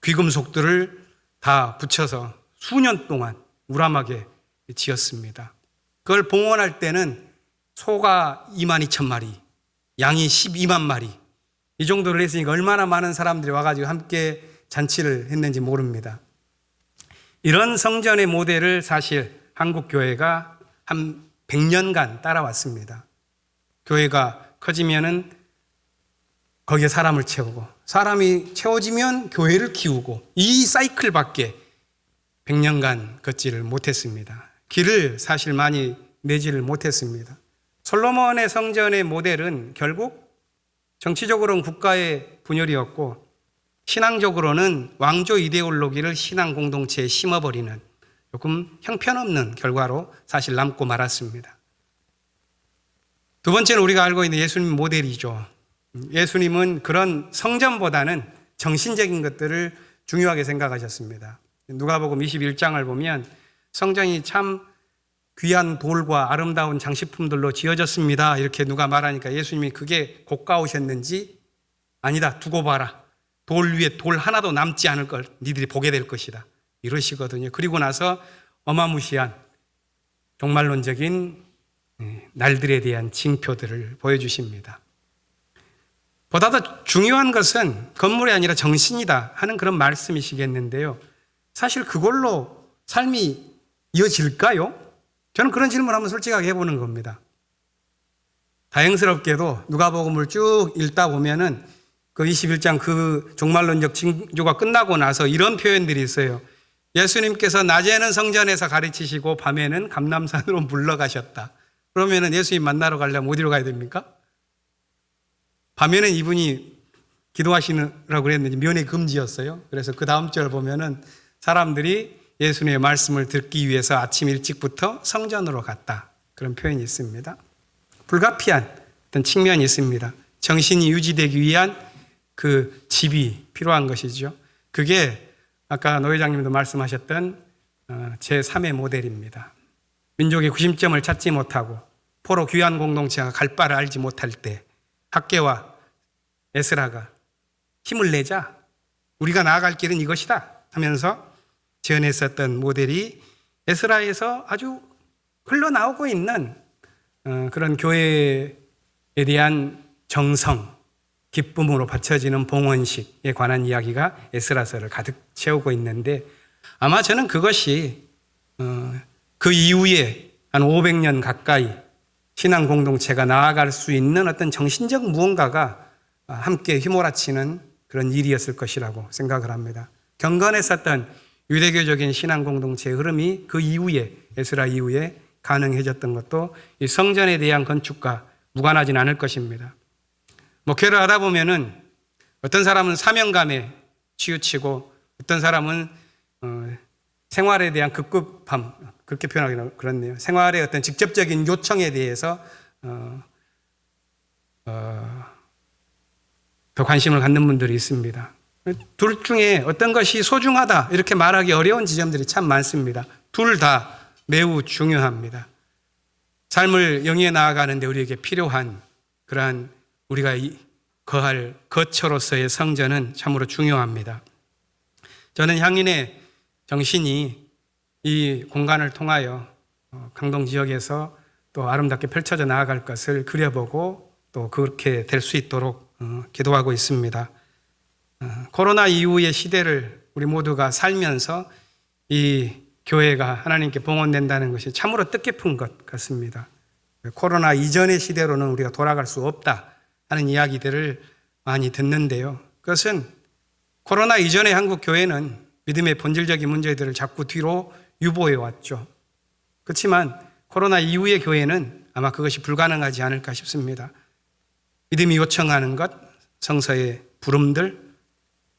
귀금속들을 다 붙여서 수년 동안 우람하게 지었습니다. 그걸 봉헌할 때는 소가 22,000마리, 양이 12만 마리 이 정도를 했으니까 얼마나 많은 사람들이 와가지고 함께 잔치를 했는지 모릅니다. 이런 성전의 모델을 사실 한국 교회가 한 100년간 따라왔습니다. 교회가 커지면은 거기에 사람을 채우고 사람이 채워지면 교회를 키우고 이 사이클밖에 100년간 걷지를 못했습니다. 길을 사실 많이 내지를 못했습니다. 솔로몬의 성전의 모델은 결국 정치적으로는 국가의 분열이었고 신앙적으로는 왕조 이데올로기를 신앙 공동체에 심어버리는 조금 형편없는 결과로 사실 남고 말았습니다. 두 번째는 우리가 알고 있는 예수님 모델이죠. 예수님은 그런 성전보다는 정신적인 것들을 중요하게 생각하셨습니다. 누가복음 21장을 보면 성전이 참 귀한 돌과 아름다운 장식품들로 지어졌습니다. 이렇게 누가 말하니까 예수님이 그게 고가우셨는지 아니다, 두고 봐라. 돌 위에 돌 하나도 남지 않을 걸 니들이 보게 될 것이다. 이러시거든요. 그리고 나서 어마무시한 종말론적인 날들에 대한 징표들을 보여주십니다. 보다 더 중요한 것은 건물이 아니라 정신이다 하는 그런 말씀이시겠는데요. 사실 그걸로 삶이 이어질까요? 저는 그런 질문을 한번 솔직하게 해보는 겁니다. 다행스럽게도 누가복음을 쭉 읽다 보면은 그 21장 그 종말론적 징조가 끝나고 나서 이런 표현들이 있어요. 예수님께서 낮에는 성전에서 가르치시고 밤에는 감람산으로 물러가셨다. 그러면은 예수님 만나러 가려면 어디로 가야 됩니까? 밤에는 이분이 기도하시느라고 그랬는지 면회 금지였어요. 그래서 그 다음 절 보면은 사람들이 예수님의 말씀을 듣기 위해서 아침 일찍부터 성전으로 갔다. 그런 표현이 있습니다. 불가피한 어떤 측면이 있습니다. 정신이 유지되기 위한 그 집이 필요한 것이죠. 그게 아까 노 회장님도 말씀하셨던 제3의 모델입니다. 민족의 구심점을 찾지 못하고 포로 귀한 공동체가 갈 바를 알지 못할 때 학계와 에스라가 힘을 내자, 우리가 나아갈 길은 이것이다 하면서 지어냈었던 모델이 에스라에서 아주 흘러나오고 있는 그런 교회에 대한 정성, 기쁨으로 바쳐지는 봉헌식에 관한 이야기가 에스라서를 가득 채우고 있는데, 아마 저는 그것이 그 이후에 한 500년 가까이 신앙 공동체가 나아갈 수 있는 어떤 정신적 무언가가 함께 휘몰아치는 그런 일이었을 것이라고 생각을 합니다. 경건했었던 유대교적인 신앙 공동체의 흐름이 그 이후에, 에스라 이후에 가능해졌던 것도 이 성전에 대한 건축과 무관하진 않을 것입니다. 목회를 하다 보면은 어떤 사람은 사명감에 치우치고 어떤 사람은 생활에 대한 급급함, 그렇게 표현하기는 그렇네요. 생활의 어떤 직접적인 요청에 대해서 더 관심을 갖는 분들이 있습니다. 둘 중에 어떤 것이 소중하다 이렇게 말하기 어려운 지점들이 참 많습니다. 둘 다 매우 중요합니다. 삶을 영위해 나아가는 데 우리에게 필요한 그러한 우리가 거할 거처로서의 성전은 참으로 중요합니다. 저는 향인의 정신이 이 공간을 통하여 강동 지역에서 또 아름답게 펼쳐져 나아갈 것을 그려보고 또 그렇게 될 수 있도록 기도하고 있습니다. 코로나 이후의 시대를 우리 모두가 살면서 이 교회가 하나님께 봉헌된다는 것이 참으로 뜻깊은 것 같습니다. 코로나 이전의 시대로는 우리가 돌아갈 수 없다 하는 이야기들을 많이 듣는데요. 그것은 코로나 이전의 한국 교회는 믿음의 본질적인 문제들을 자꾸 뒤로 유보해 왔죠. 그렇지만 코로나 이후의 교회는 아마 그것이 불가능하지 않을까 싶습니다. 믿음이 요청하는 것, 성서의 부름들,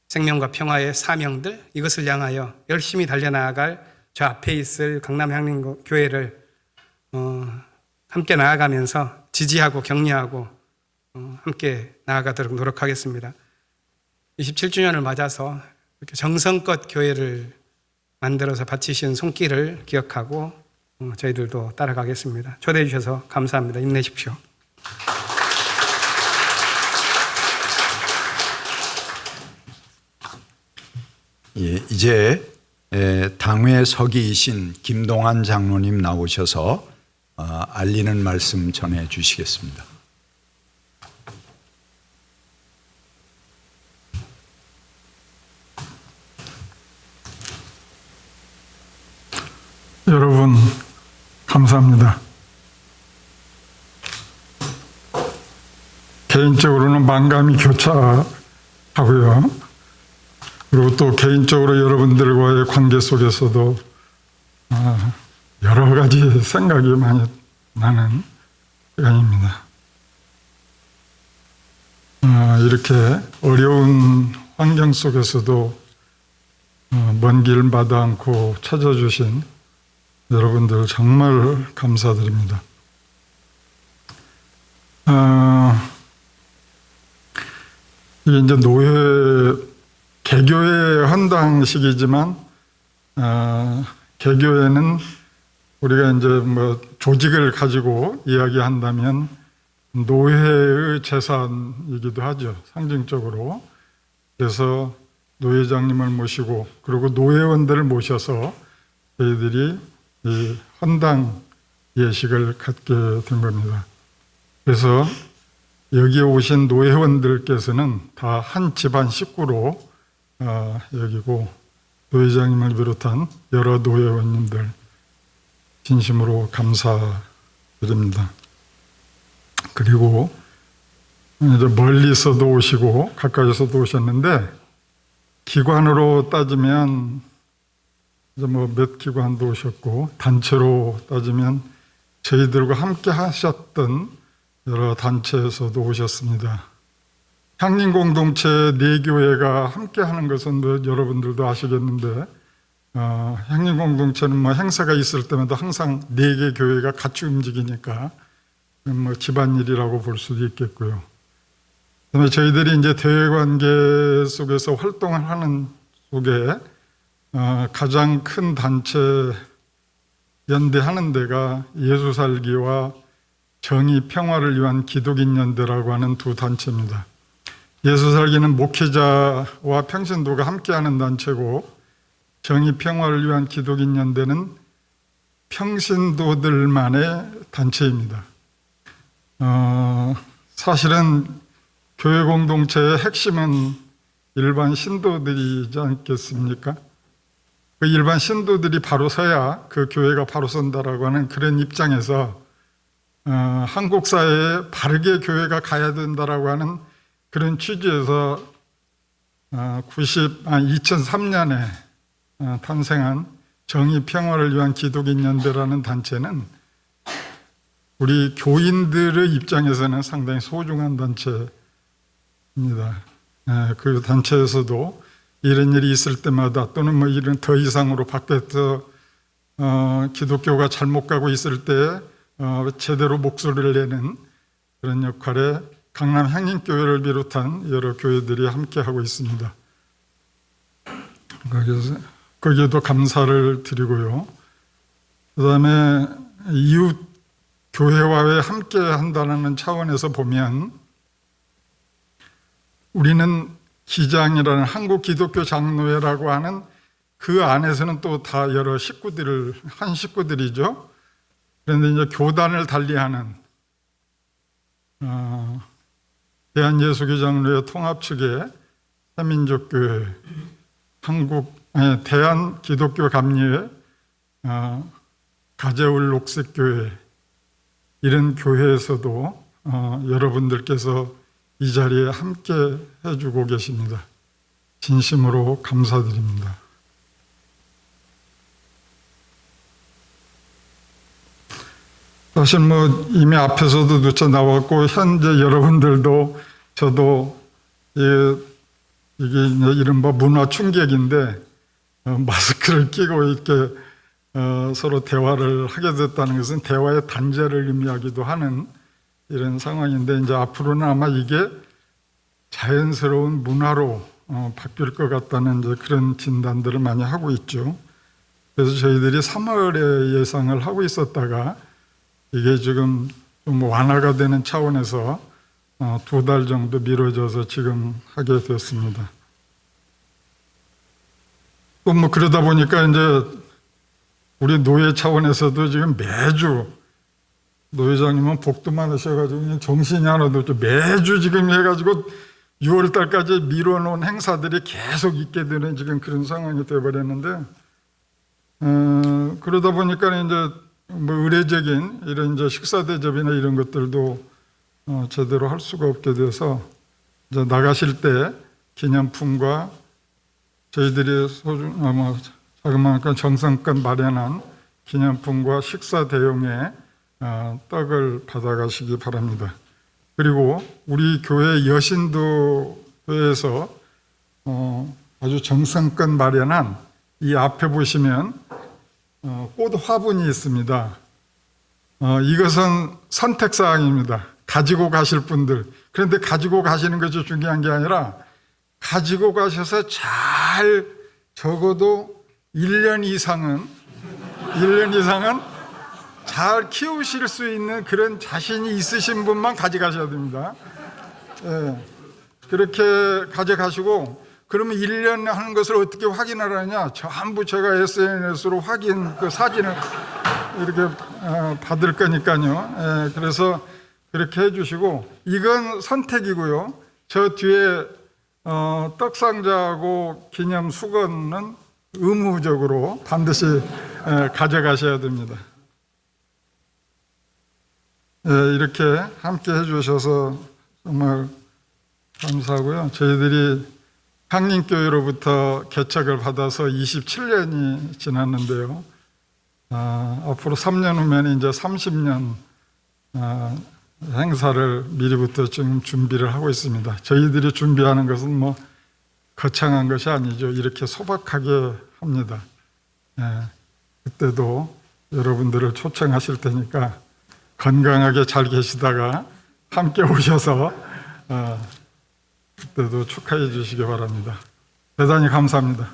생명과 평화의 사명들, 이것을 향하여 열심히 달려나아갈 저 앞에 있을 강남 향림교회를 함께 나아가면서 지지하고 격려하고 함께 나아가도록 노력하겠습니다. 27주년을 맞아서 이렇게 정성껏 교회를 만들어서 바치신 손길을 기억하고 저희들도 따라가겠습니다. 초대해 주셔서 감사합니다. 힘내십시오. 예, 이제 당회 서기이신 김동환 장로님 나오셔서 알리는 말씀 전해 주시겠습니다. 여러분 감사합니다. 개인적으로는 만감이 교차하고요. 그리고 또 개인적으로 여러분들과의 관계 속에서도 여러 가지 생각이 많이 나는 시간입니다. 이렇게 어려운 환경 속에서도 먼 길 마다 않고 찾아주신 여러분들 정말 감사드립니다. 이게 이제 개교의 헌당식이지만, 개교에는 우리가 이제 뭐 조직을 가지고 이야기한다면 노회의 재산이기도 하죠, 상징적으로. 그래서 노회장님을 모시고, 그리고 노회원들을 모셔서 저희들이 이 헌당 예식을 갖게 된 겁니다. 그래서 여기에 오신 노회원들께서는 다 한 집안 식구로 여기고, 노회장님을 비롯한 여러 노회원님들 진심으로 감사드립니다. 그리고 이제 멀리서도 오시고 가까이서도 오셨는데, 기관으로 따지면 이제 뭐 몇 기관도 오셨고, 단체로 따지면 저희들과 함께 하셨던 여러 단체에서도 오셨습니다. 향림 공동체 4교회가 함께 하는 것은 뭐 여러분들도 아시겠는데, 향림 공동체는 뭐 행사가 있을 때마다 항상 4개 교회가 같이 움직이니까 뭐 집안일이라고 볼 수도 있겠고요. 그다음에 저희들이 이제 대외관계 속에서 활동을 하는 속에 가장 큰 단체 연대하는 데가 예수살기와 정의 평화를 위한 기독인 연대라고 하는 두 단체입니다. 예수살기는 목회자와 평신도가 함께하는 단체고, 정의 평화를 위한 기독인 연대는 평신도들만의 단체입니다. 사실은 교회 공동체의 핵심은 일반 신도들이지 않겠습니까? 그 일반 신도들이 바로 서야 그 교회가 바로 선다라고 하는 그런 입장에서 한국 사회에 바르게 교회가 가야 된다라고 하는 그런 취지에서 2003년에 탄생한 정의 평화를 위한 기독인 연대라는 단체는 우리 교인들의 입장에서는 상당히 소중한 단체입니다. 그 단체에서도 이런 일이 있을 때마다, 또는 뭐 이런 더 이상으로 밖에서 기독교가 잘못 가고 있을 때 제대로 목소리를 내는 그런 역할에 강남 향림교회를 비롯한 여러 교회들이 함께하고 있습니다. 거기에도 감사를 드리고요. 그 다음에 이웃 교회와의 함께 한다는 차원에서 보면, 우리는 기장이라는 한국 기독교 장로회라고 하는 그 안에서는 또 다 여러 한 식구들이죠. 그런데 이제 교단을 달리하는 대한예수교 장로회 통합 측의 새민족교회, 대한기독교 감리회, 가재울 녹색교회, 이런 교회에서도 여러분들께서 이 자리에 함께 해주고 계십니다. 진심으로 감사드립니다. 사실 뭐 이미 앞에서도 누차 나왔고, 현재 여러분들도 저도 이게 이른바 문화 충격인데, 마스크를 끼고 이렇게 서로 대화를 하게 됐다는 것은 대화의 단절을 의미하기도 하는 이런 상황인데, 이제 앞으로는 아마 이게 자연스러운 문화로 바뀔 것 같다는 이제 그런 진단들을 많이 하고 있죠. 그래서 저희들이 3월에 예상을 하고 있었다가 이게 지금 좀 완화가 되는 차원에서 2달 정도 미뤄져서 지금 하게 됐습니다. 또 뭐 그러다 보니까 이제 우리 노예 차원에서도 지금 매주, 노회장님은 복도 많으셔가지고 정신이 하나도 없죠. 매주 지금 해가지고 6월 달까지 미뤄놓은 행사들이 계속 있게 되는 지금 그런 상황이 되어버렸는데, 그러다 보니까 이제 뭐 의례적인 이런 이제 식사 대접이나 이런 것들도 제대로 할 수가 없게 돼서, 이제 나가실 때 기념품과 저희들이 자그마한 정성껏 마련한 기념품과 식사 대용의 떡을 받아가시기 바랍니다. 그리고 우리 교회 여신도회에서 아주 정성껏 마련한 이 앞에 보시면 꽃 화분이 있습니다. 이것은 선택사항입니다. 가지고 가실 분들. 그런데 가지고 가시는 것이 중요한 게 아니라 가지고 가셔서 잘 적어도 1년 이상은 잘 키우실 수 있는 그런 자신이 있으신 분만 가져가셔야 됩니다. 예, 그렇게 가져가시고 그러면 1년 하는 것을 어떻게 확인하느냐? 전부 제가 SNS로 그 사진을 이렇게 받을 거니까요. 예, 그래서 그렇게 해주시고 이건 선택이고요. 저 뒤에 떡상자하고 기념 수건은 의무적으로 반드시 가져가셔야 됩니다. 예, 이렇게 함께 해주셔서 정말 감사하고요. 저희들이 향림교회로부터 개척을 받아서 27년이 지났는데요. 앞으로 3년 후면 이제 30년 행사를 미리부터 지금 준비를 하고 있습니다. 저희들이 준비하는 것은 뭐 거창한 것이 아니죠. 이렇게 소박하게 합니다. 그때도 여러분들을 초청하실 테니까 건강하게 잘 계시다가 함께 오셔서 그때도 축하해 주시기 바랍니다. 대단히 감사합니다.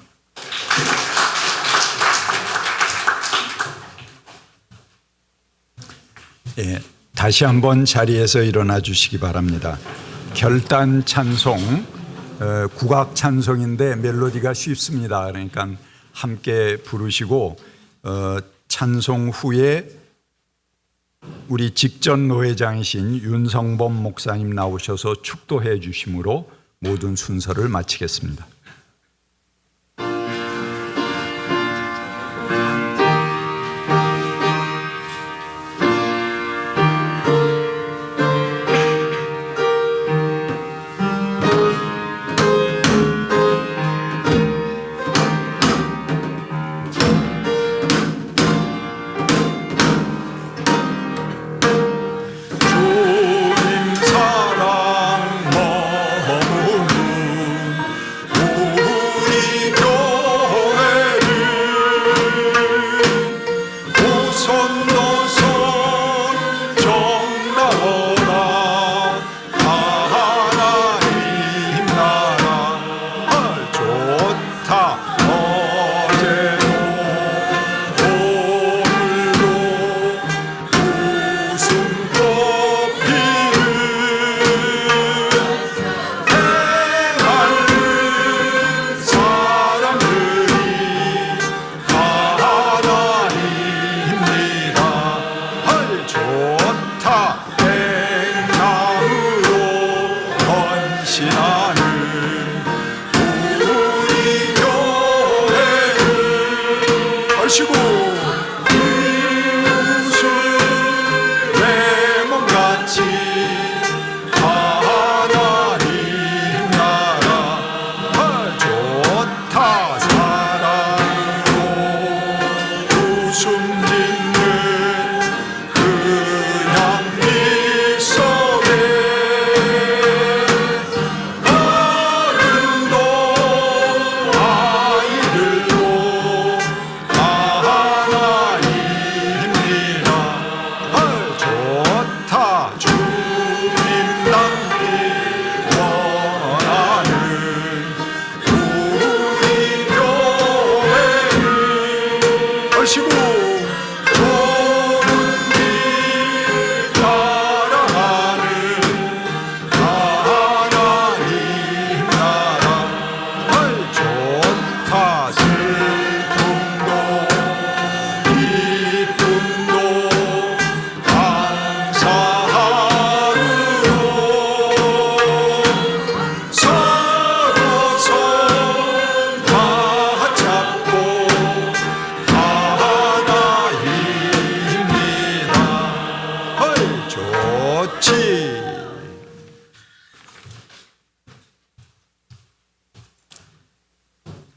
예, 다시 한번 자리에서 일어나 주시기 바랍니다. 결단 찬송, 국악 찬송인데 멜로디가 쉽습니다. 그러니까 함께 부르시고 찬송 후에 우리 직전 노회장이신 윤성범 목사님 나오셔서 축도해 주심으로 모든 순서를 마치겠습니다.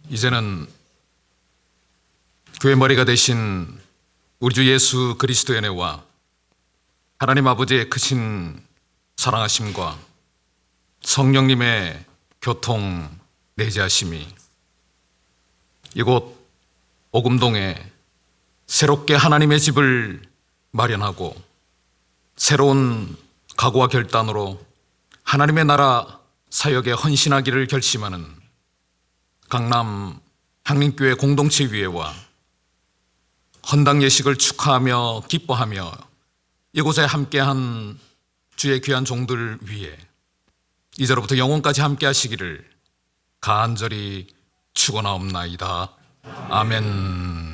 이제는 교회 머리가 되신 우리 주 예수 그리스도의 은혜와 하나님 아버지의 크신 사랑하심과 성령님의 교통 내재하심이 이곳 오금동에 새롭게 하나님의 집을 마련하고 새로운 각오와 결단으로 하나님의 나라 사역에 헌신하기를 결심하는 강남 향림교회 공동체 위회와 헌당 예식을 축하하며 기뻐하며 이곳에 함께한 주의 귀한 종들 위해 이제로부터 영원까지 함께 하시기를 간절히 축원하옵나이다. 아멘.